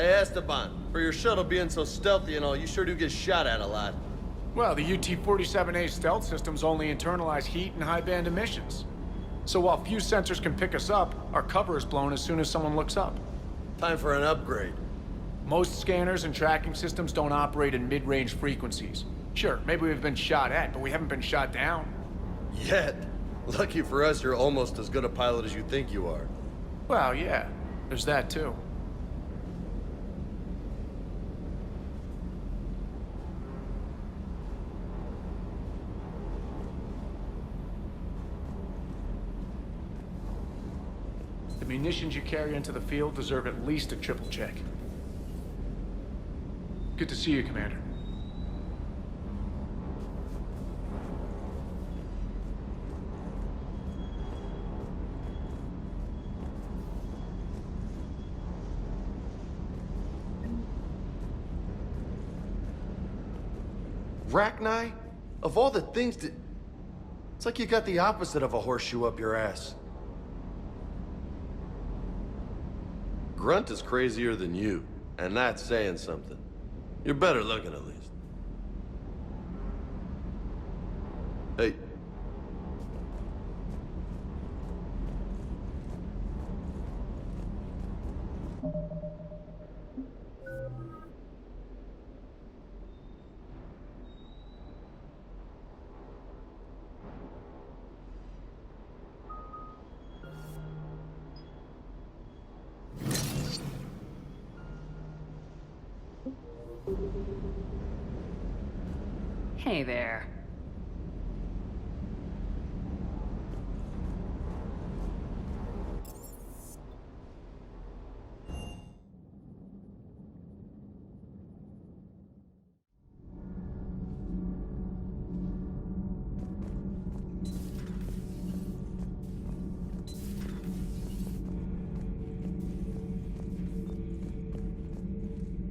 Hey, Esteban, for your shuttle being so stealthy and all, you sure do get shot at a lot. Well, the UT-47A stealth systems only internalize heat and high-band emissions. So while few sensors can pick us up, our cover is blown as soon as someone looks up. Time for an upgrade. Most scanners and tracking systems don't operate in mid-range frequencies. Sure, maybe we've been shot at, but we haven't been shot down. Yet. Lucky for us, you're almost as good a pilot as you think you are. Well, yeah, there's that too. The munitions you carry into the field deserve at least a triple check. Good to see you, Commander. Rachni? Of all the things that... It's like you got the opposite of a horseshoe up your ass. Grunt is crazier than you, and that's saying something. You're better looking, at least. Hey. Hey there.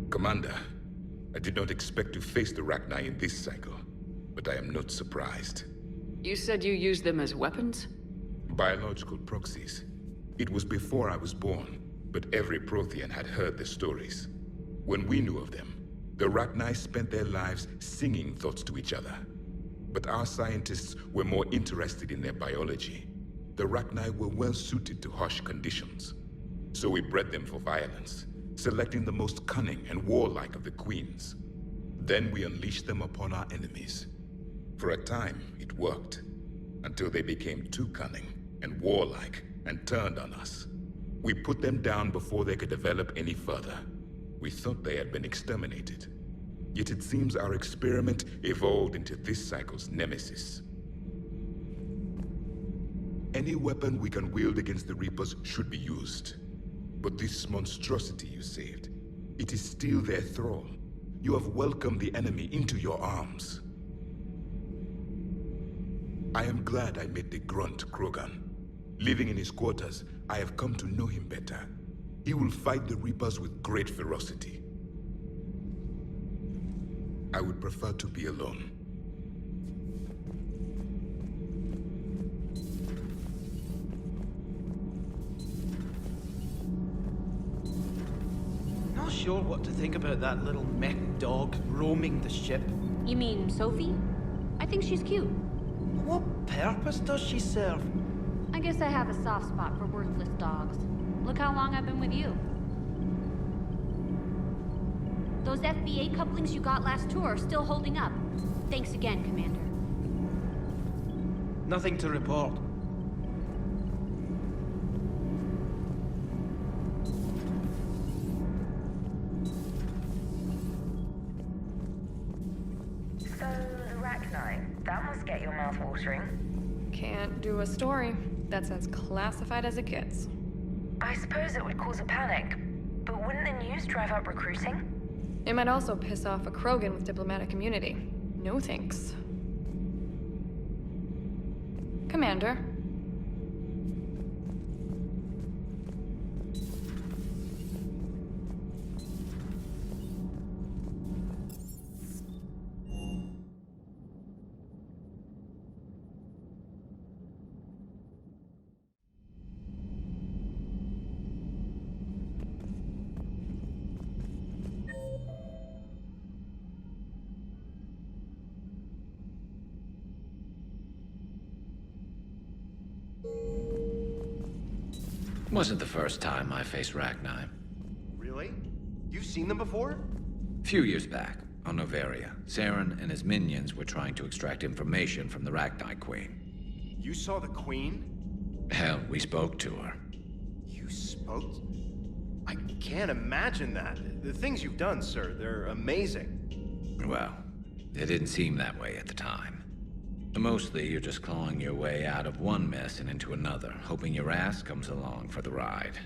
Commander, I did not expect to face the Rachni in this cycle, but I am not surprised. You said you used them as weapons? Biological proxies. It was before I was born, but every Prothean had heard the stories. When we knew of them, the Rachni spent their lives singing thoughts to each other. But our scientists were more interested in their biology. The Rachni were well suited to harsh conditions. So we bred them for violence, selecting the most cunning and warlike of the queens. Then we unleashed them upon our enemies. For a time, it worked, until they became too cunning and warlike and turned on us. We put them down before they could develop any further. We thought they had been exterminated. Yet it seems our experiment evolved into this cycle's nemesis. Any weapon we can wield against the Reapers should be used. But this monstrosity you saved, it is still their thrall. You have welcomed the enemy into your arms. I am glad I met the grunt Krogan. Living in his quarters, I have come to know him better. He will fight the Reapers with great ferocity. I would prefer to be alone. Not sure what to think about that little mech dog roaming the ship. You mean Sophie? I think she's cute. What purpose does she serve? I guess I have a soft spot for worthless dogs. Look how long I've been with you. Those FBA couplings you got last tour are still holding up. Thanks again, Commander. Nothing to report. So, the Rachni, that must get your mouth watering. Can't do a story. That's as classified as it gets. I suppose it would cause a panic, but wouldn't the news drive up recruiting? It might also piss off a Krogan with diplomatic immunity. No thanks. Commander. Wasn't the first time I faced Rachni. Really? You've seen them before? Few years back, on Novaria, Saren and his minions were trying to extract information from the Rachni Queen. You saw the Queen? Hell, we spoke to her. You spoke? I can't imagine that. The things you've done, sir, they're amazing. Well, it didn't seem that way at the time. Mostly, you're just clawing your way out of one mess and into another, hoping your ass comes along for the ride.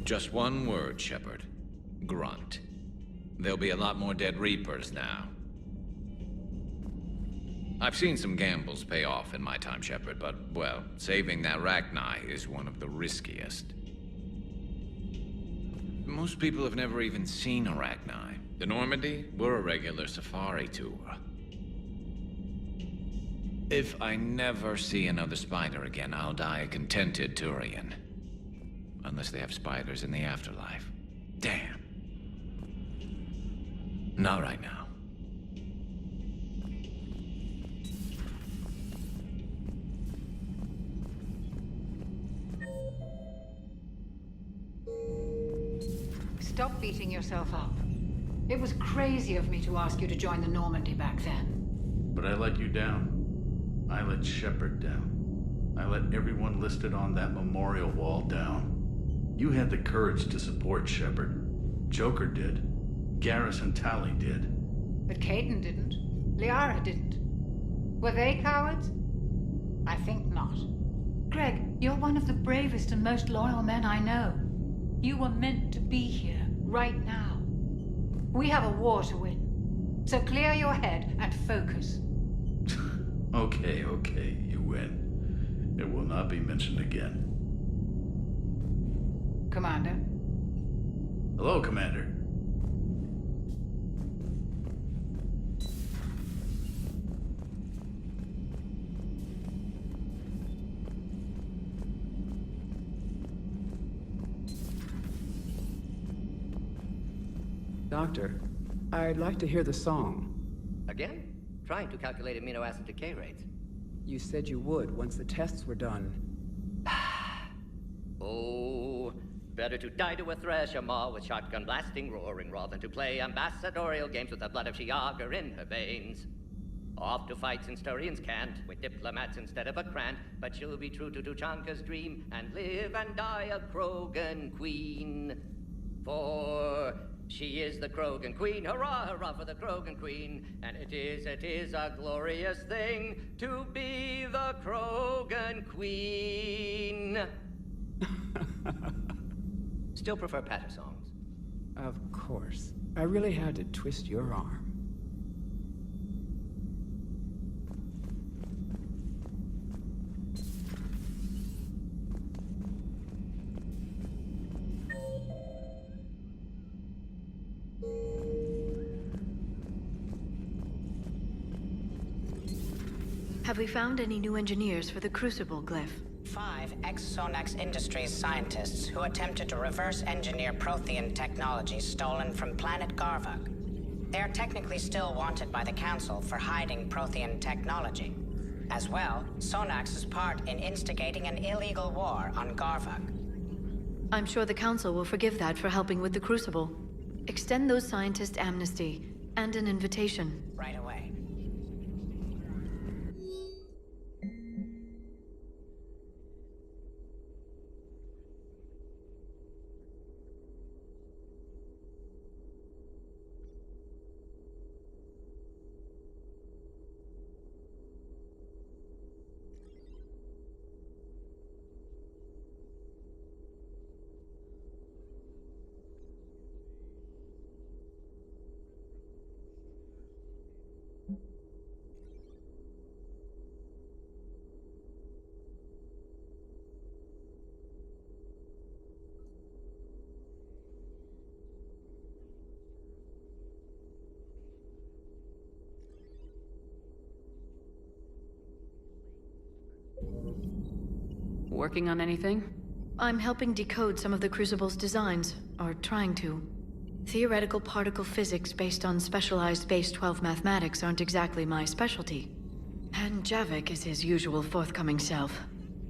Just one word, Shepard. Grunt. There'll be a lot more dead Reapers now. I've seen some gambles pay off in my time, Shepard, but, well, saving that Rachni is one of the riskiest. Most people have never even seen a Rachni. The Normandy, we're a regular safari tour. If I never see another spider again, I'll die a contented Turian. Unless they have spiders in the afterlife. Damn. Not right now. Stop beating yourself up. It was crazy of me to ask you to join the Normandy back then. But I let you down. I let Shepard down. I let everyone listed on that memorial wall down. You had the courage to support Shepard. Joker did. Garrison Talley did. But Caden didn't. Liara didn't. Were they cowards? I think not. Greg, you're one of the bravest and most loyal men I know. You were meant to be here, right now. We have a war to win. So clear your head and focus. Okay, you win. It will not be mentioned again. Commander? Hello, Commander. Doctor, I'd like to hear the song. Again? Trying to calculate amino acid decay rates. You said you would once the tests were done. Oh, better to die to a thresher maw with shotgun blasting roaring rather than to play ambassadorial games with the blood of Shiagar in her veins. Off to fight since Turians can't, with diplomats instead of a Krant, but she'll be true to Tuchanka's dream and live and die a Krogan queen. For she is the Krogan queen, hurrah, hurrah for the Krogan queen, and it is a glorious thing to be the Krogan queen. Still prefer patter songs? Of course. I really had to twist your arm. Have we found any new engineers for the Crucible glyph? 5 ex-Sonax Industries scientists who attempted to reverse engineer Prothean technology stolen from planet Garvug. They are technically still wanted by the Council for hiding Prothean technology. As well, Sonax's part in instigating an illegal war on Garvug. I'm sure the Council will forgive that for helping with the Crucible. Extend those scientists amnesty and an invitation. Right away. Working on anything? I'm helping decode some of the Crucible's designs, or trying to. Theoretical particle physics based on specialized base 12 mathematics aren't exactly my specialty. And Javik is his usual forthcoming self.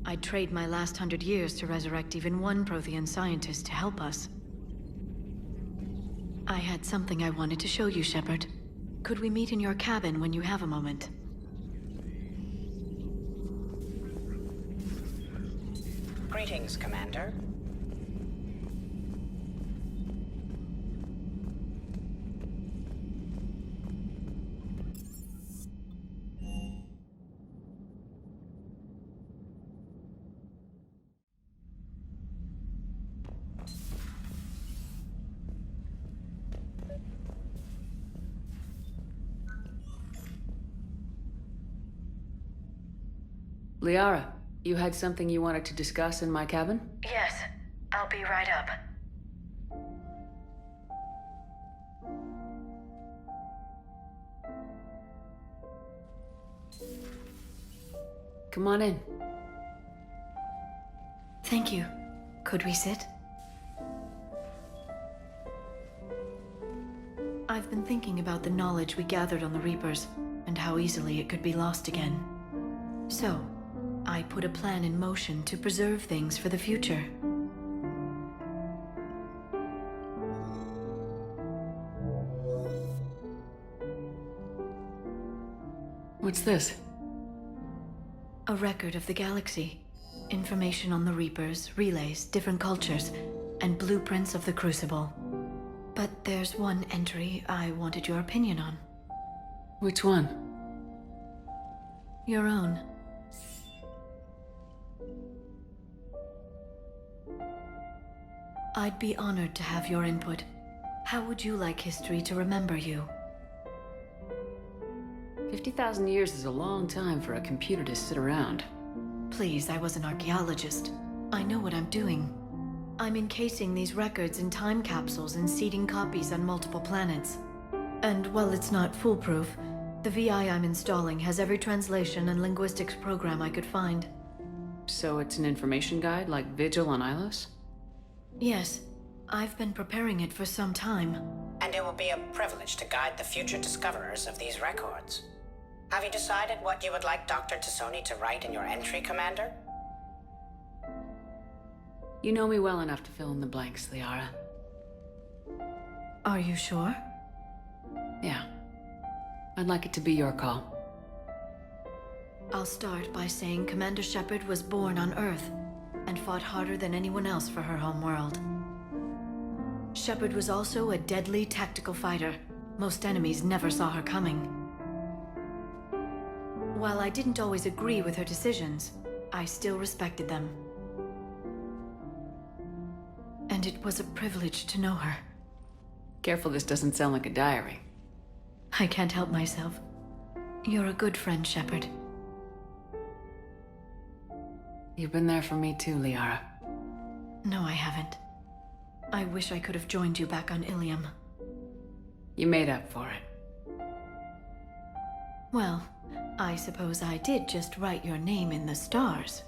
I'd trade my last 100 years to resurrect even one Prothean scientist to help us. I had something I wanted to show you, Shepard. Could we meet in your cabin when you have a moment? Greetings, Commander. Liara, you had something you wanted to discuss in my cabin? Yes, I'll be right up. Come on in. Thank you. Could we sit? I've been thinking about the knowledge we gathered on the Reapers, and how easily it could be lost again. So, I put a plan in motion to preserve things for the future. What's this? A record of the galaxy. Information on the Reapers, relays, different cultures, and blueprints of the Crucible. But there's one entry I wanted your opinion on. Which one? Your own. I'd be honored to have your input. How would you like history to remember you? 50,000 years is a long time for a computer to sit around. Please, I was an archaeologist. I know what I'm doing. I'm encasing these records in time capsules and seeding copies on multiple planets. And while it's not foolproof, the VI I'm installing has every translation and linguistics program I could find. So it's an information guide like Vigil on Ilos? Yes, I've been preparing it for some time. And it will be a privilege to guide the future discoverers of these records. Have you decided what you would like Dr. Tassoni to write in your entry, Commander? You know me well enough to fill in the blanks, Liara. Are you sure? Yeah. I'd like it to be your call. I'll start by saying Commander Shepard was born on Earth and fought harder than anyone else for her home world. Shepard was also a deadly tactical fighter. Most enemies never saw her coming. While I didn't always agree with her decisions, I still respected them. And it was a privilege to know her. Careful this doesn't sound like a diary. I can't help myself. You're a good friend, Shepard. You've been there for me too, Liara. No, I haven't. I wish I could have joined you back on Ilium. You made up for it. Well, I suppose I did just write your name in the stars.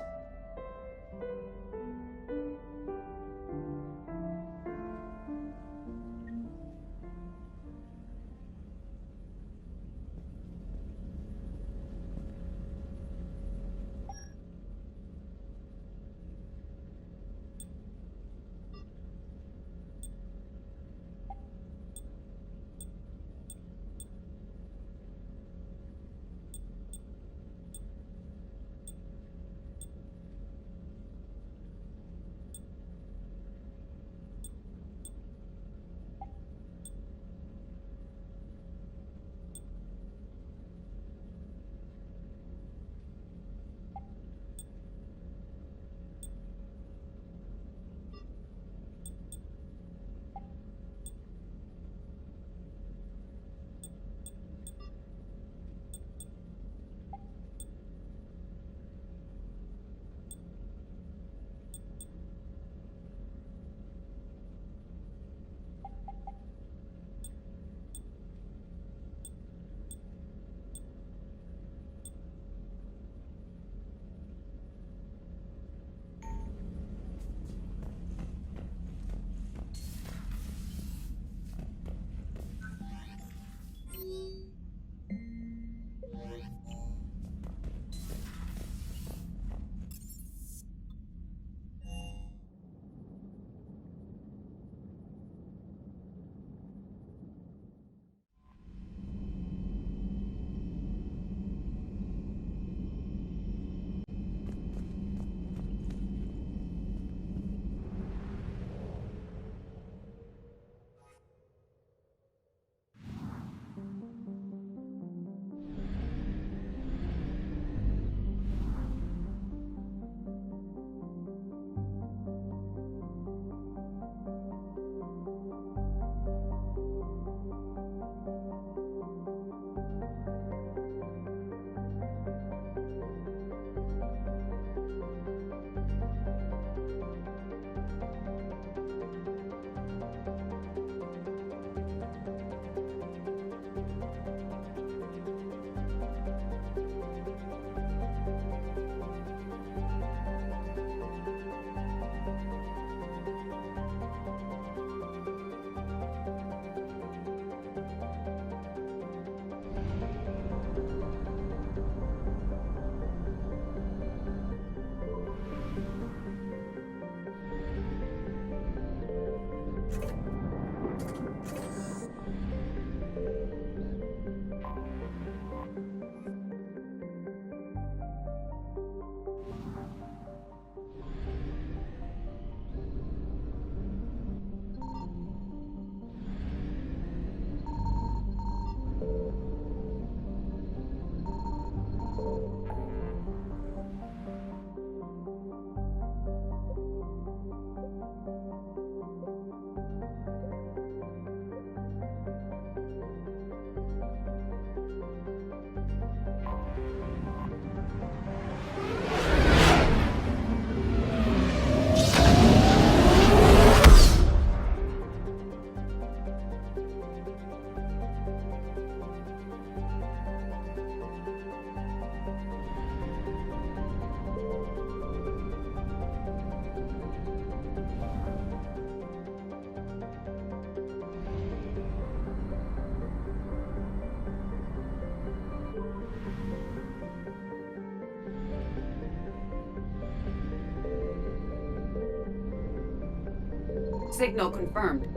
Signal confirmed.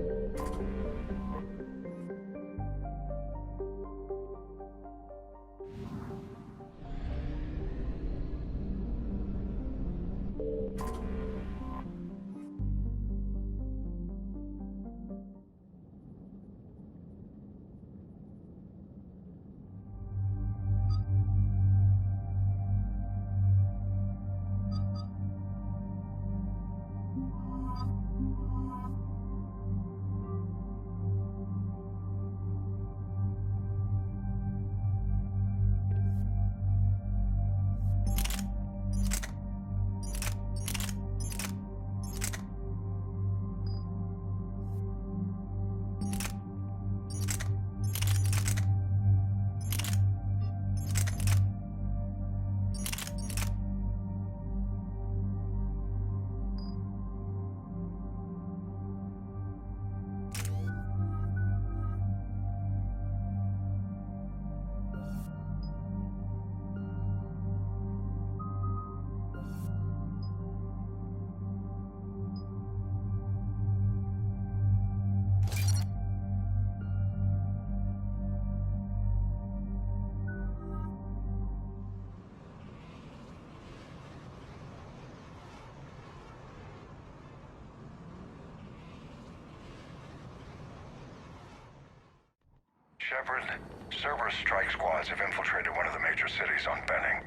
Shepard, Cerberus strike squads have infiltrated one of the major cities on Benning.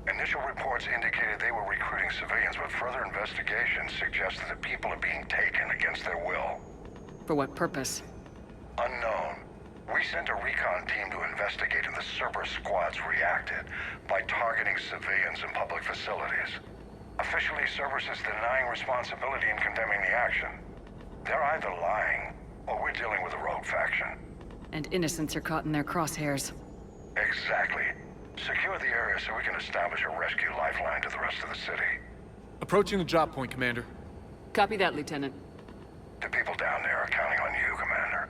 Initial reports indicated they were recruiting civilians, but further investigation suggests that the people are being taken against their will. For what purpose? Unknown. We sent a recon team to investigate, and the Cerberus squads reacted by targeting civilians in public facilities. Officially, Cerberus is denying responsibility and condemning the action. They're either lying, or we're dealing with a rogue faction. And innocents are caught in their crosshairs. Exactly. Secure the area so we can establish a rescue lifeline to the rest of the city. Approaching the drop point, Commander. Copy that, Lieutenant. The people down there are counting on you, Commander.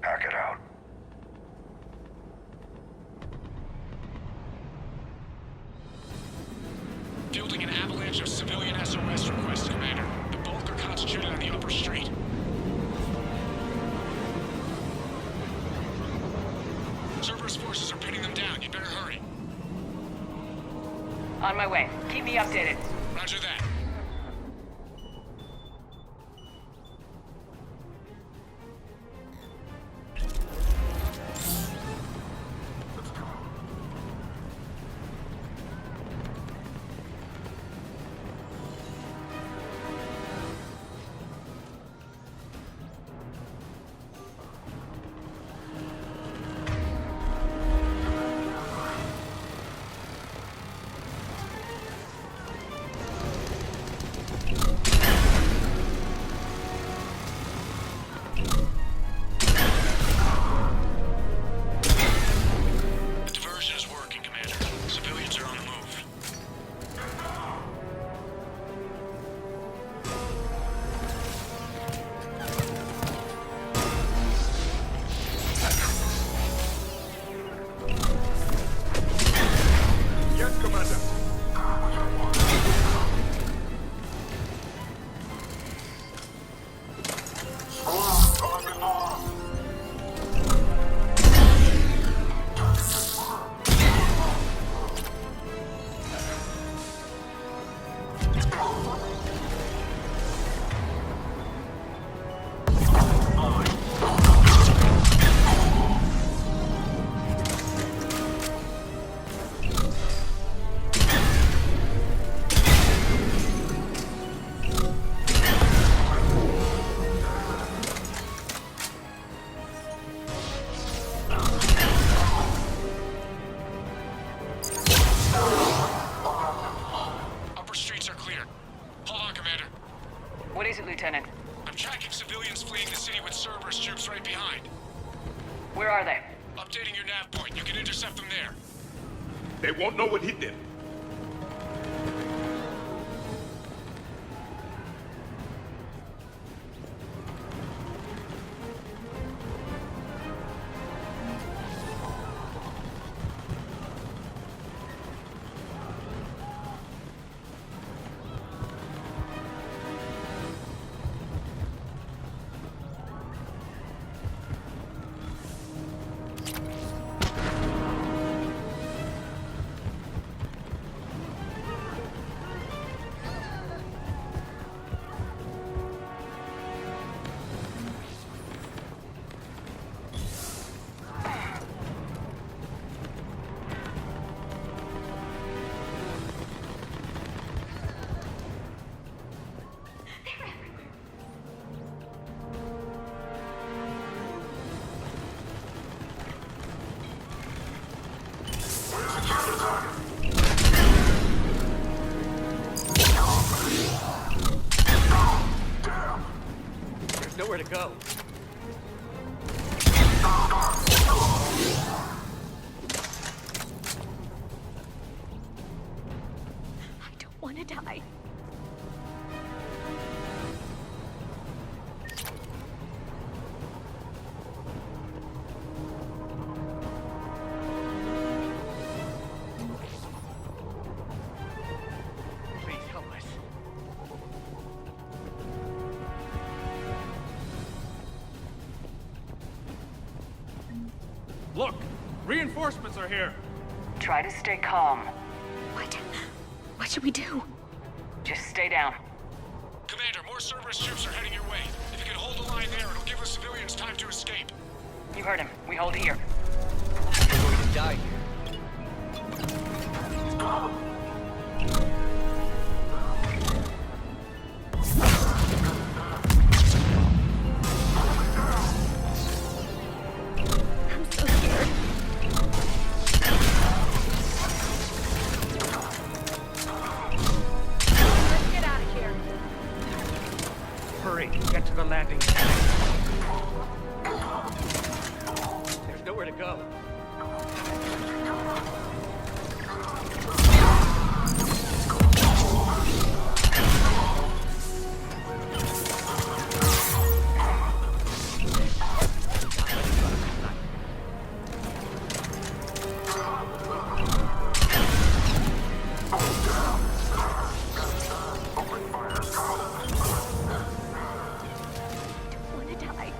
Hack it out. Fielding an avalanche of civilian SOS requests, Commander. The bulk are concentrated on the upper street. Cerberus forces are pinning them down. You'd better hurry. On my way. Keep me updated. Roger that. Where are they? Updating your nav point. You can intercept them there. They won't know what hit them. There's nowhere to go. I don't want to die. Please help us. Look! Reinforcements are here! Try to stay calm. What? What should we do? Just stay down. Commander, more Cerberus troops are heading your way. If you can hold the line there, it'll give the civilians time to escape. You heard him. We hold here. We're going to die here. I'm so scared. Let's get out of here. Hurry, get to the landing pad. There's nowhere to go. I want to die.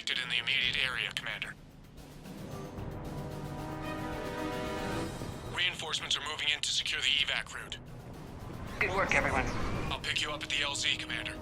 detected in the immediate area, Commander. Reinforcements are moving in to secure the evac route. Good work, everyone. I'll pick you up at the LZ, Commander.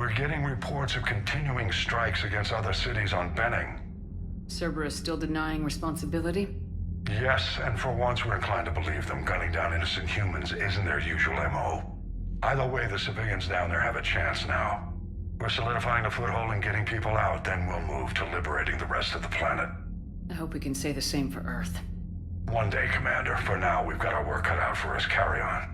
We're getting reports of continuing strikes against other cities on Benning. Cerberus still denying responsibility? Yes, and for once we're inclined to believe them. Gunning down innocent humans isn't their usual MO. Either way, the civilians down there have a chance now. We're solidifying a foothold and getting people out, then we'll move to liberating the rest of the planet. I hope we can say the same for Earth. One day, Commander. For now, we've got our work cut out for us. Carry on.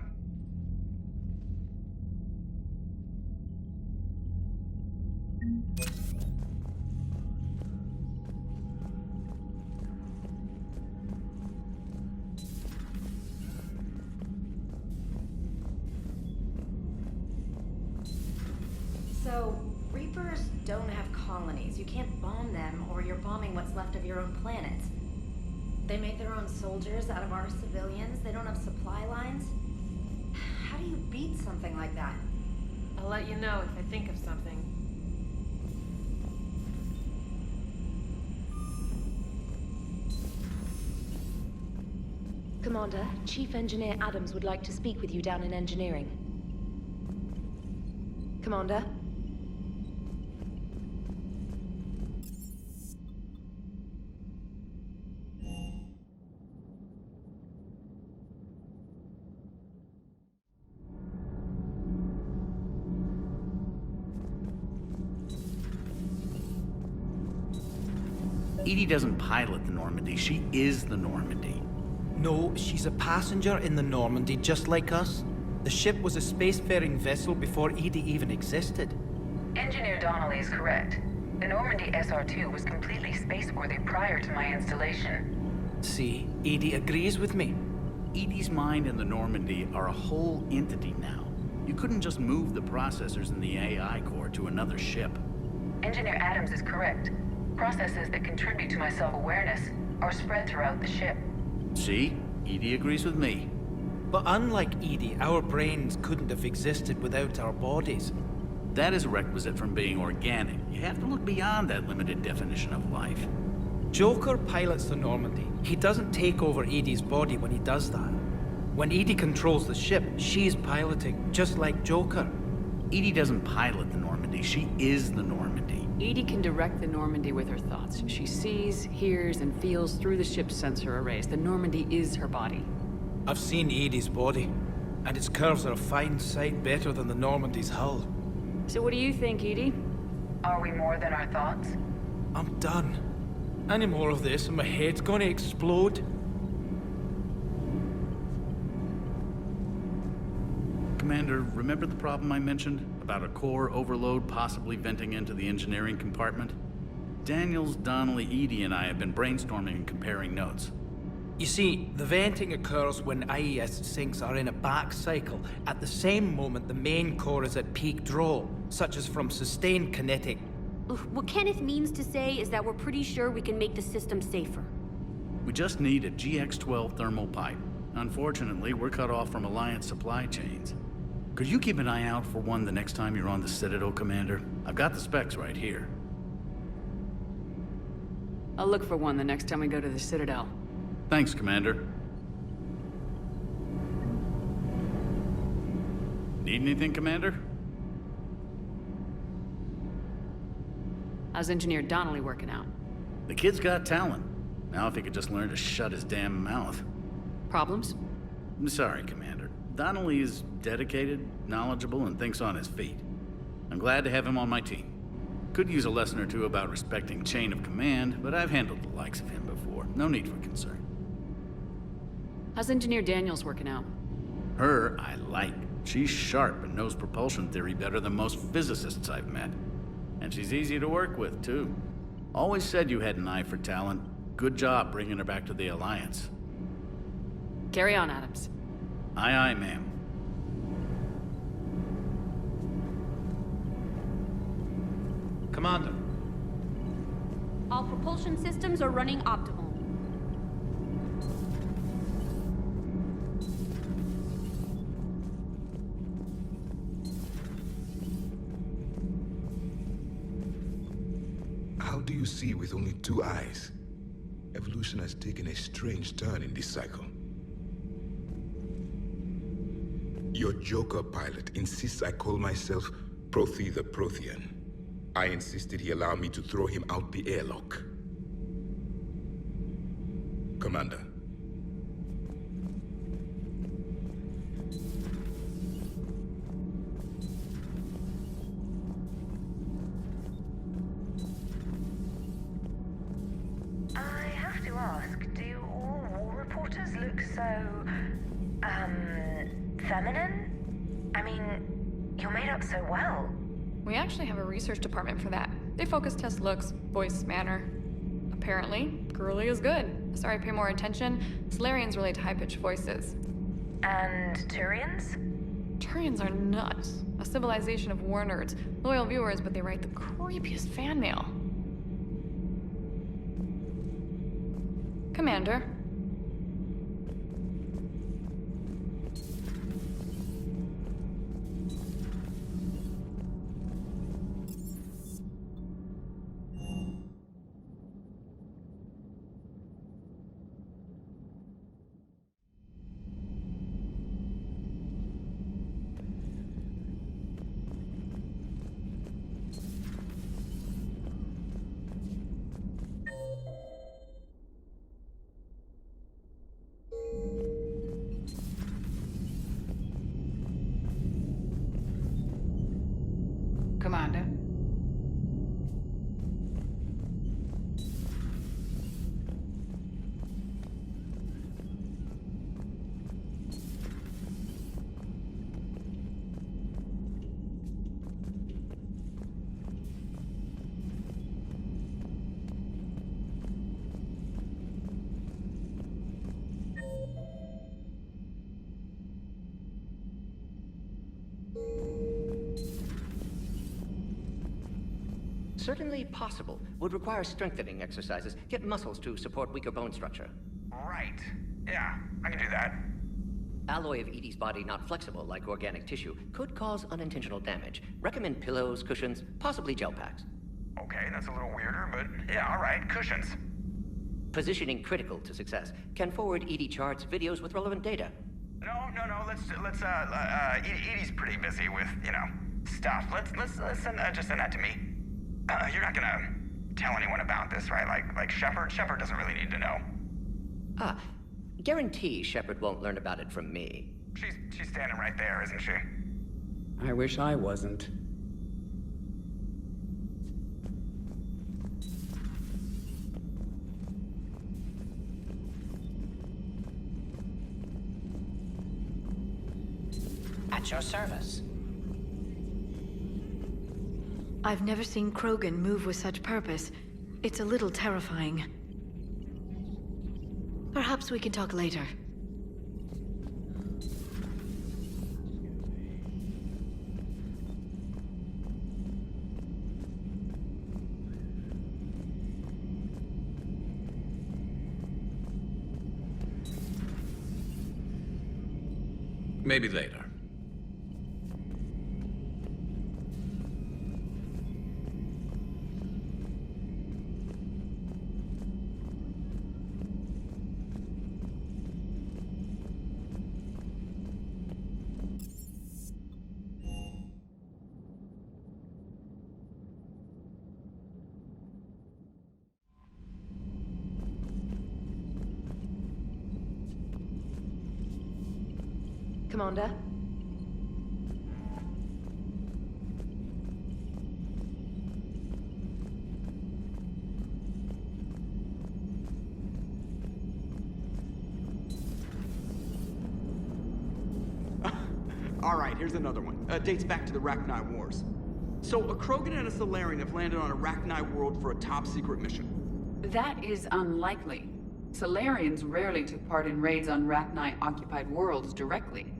So, Reapers don't have colonies. You can't bomb them, or you're bombing what's left of your own planet. They make their own soldiers out of our civilians. They don't have supply lines. How do you beat something like that? I'll let you know if I think of something. Commander, Chief Engineer Adams would like to speak with you down in engineering. Commander? Edie doesn't pilot the Normandy, she is the Normandy. No, she's a passenger in the Normandy, just like us. The ship was a spacefaring vessel before Edie even existed. Engineer Donnelly is correct. The Normandy SR-2 was completely spaceworthy prior to my installation. See, Edie agrees with me. Edie's mind and the Normandy are a whole entity now. You couldn't just move the processors in the AI core to another ship. Engineer Adams is correct. Processes that contribute to my self-awareness are spread throughout the ship. See? Edie agrees with me. But unlike Edie, our brains couldn't have existed without our bodies. That is a requisite from being organic. You have to look beyond that limited definition of life. Joker pilots the Normandy. He doesn't take over Edie's body when he does that. When Edie controls the ship, she's piloting, just like Joker. Edie doesn't pilot the Normandy, she is the Normandy. Edie can direct the Normandy with her thoughts. She sees, hears, and feels through the ship's sensor arrays. The Normandy is her body. I've seen Edie's body, and its curves are a fine sight better than the Normandy's hull. So what do you think, Edie? Are we more than our thoughts? I'm done. Any more of this and my head's gonna explode. Commander, remember the problem I mentioned? About a core overload possibly venting into the engineering compartment? Daniels, Donnelly, Edie, and I have been brainstorming and comparing notes. You see, the venting occurs when IES sinks are in a back cycle, at the same moment the main core is at peak draw, such as from sustained kinetic. What Kenneth means to say is that we're pretty sure we can make the system safer. We just need a GX-12 thermal pipe. Unfortunately, we're cut off from Alliance supply chains. Could you keep an eye out for one the next time you're on the Citadel, Commander? I've got the specs right here. I'll look for one the next time we go to the Citadel. Thanks, Commander. Need anything, Commander? How's Engineer Donnelly working out? The kid's got talent. Now if he could just learn to shut his damn mouth. Problems? I'm sorry, Commander. Donnelly is dedicated, knowledgeable, and thinks on his feet. I'm glad to have him on my team. Could use a lesson or two about respecting chain of command, but I've handled the likes of him before. No need for concern. How's Engineer Daniels working out? Her, I like. She's sharp and knows propulsion theory better than most physicists I've met. And she's easy to work with, too. Always said you had an eye for talent. Good job bringing her back to the Alliance. Carry on, Adams. Aye, aye, ma'am. Commander. All propulsion systems are running optimal. How do you see with only 2 eyes? Evolution has taken a strange turn in this cycle. Your Joker pilot insists I call myself Prothe the Prothean. I insisted he allow me to throw him out the airlock. Commander. I have to ask, do all war reporters look so, feminine? I mean, you're made up so well. We actually have a research department for that. They focus test looks, voice, manner. Apparently, girly is good. Sorry, pay more attention. Solarians relate to high-pitched voices. And Turians? Turians are nuts. A civilization of war nerds. Loyal viewers, but they write the creepiest fan mail. Commander, certainly possible. Would require strengthening exercises. Get muscles to support weaker bone structure. Right. Yeah, I can do that. Alloy of Edie's body not flexible like organic tissue could cause unintentional damage. Recommend pillows, cushions, possibly gel packs. Okay, that's a little weirder, but yeah, all right, cushions. Positioning critical to success. Can forward Edie charts, videos with relevant data. No, Edie's pretty busy with, stuff. Let's just send that to me. You're not gonna tell anyone about this, right? Like Shepard? Shepard doesn't really need to know. Guarantee Shepard won't learn about it from me. She's standing right there, isn't she? I wish I wasn't. At your service. I've never seen Krogan move with such purpose. It's a little terrifying. Perhaps we can talk later. Maybe later. Commander? Alright, here's another one. Dates back to the Rachni Wars. So, a Krogan and a Salarian have landed on a Rachni world for a top-secret mission. That is unlikely. Salarians rarely took part in raids on Rachni-occupied worlds directly.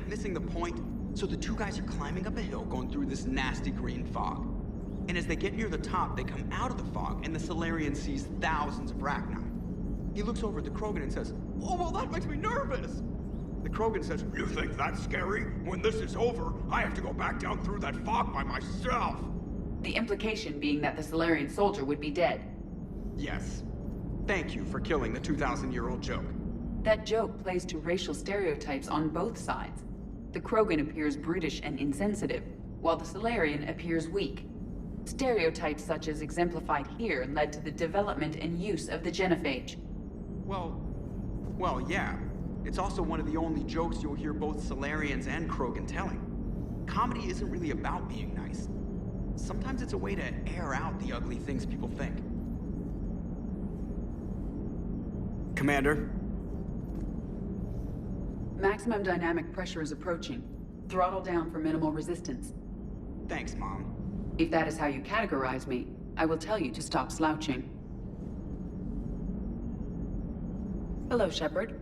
Missing the point. So the two guys are climbing up a hill going through this nasty green fog. And as they get near the top, they come out of the fog, and the Salarian sees thousands of Rachni. He looks over at the Krogan and says, "Oh, well, that makes me nervous!" The Krogan says, "You think that's scary? When this is over, I have to go back down through that fog by myself!" The implication being that the Salarian soldier would be dead. Yes. Thank you for killing the 2,000-year-old joke. That joke plays to racial stereotypes on both sides. The Krogan appears brutish and insensitive, while the Salarian appears weak. Stereotypes such as exemplified here led to the development and use of the genophage. Well, yeah. It's also one of the only jokes you'll hear both Salarians and Krogan telling. Comedy isn't really about being nice. Sometimes it's a way to air out the ugly things people think. Commander? Maximum dynamic pressure is approaching. Throttle down for minimal resistance. Thanks, Mom. If that is how you categorize me, I will tell you to stop slouching. Hello, Shepard.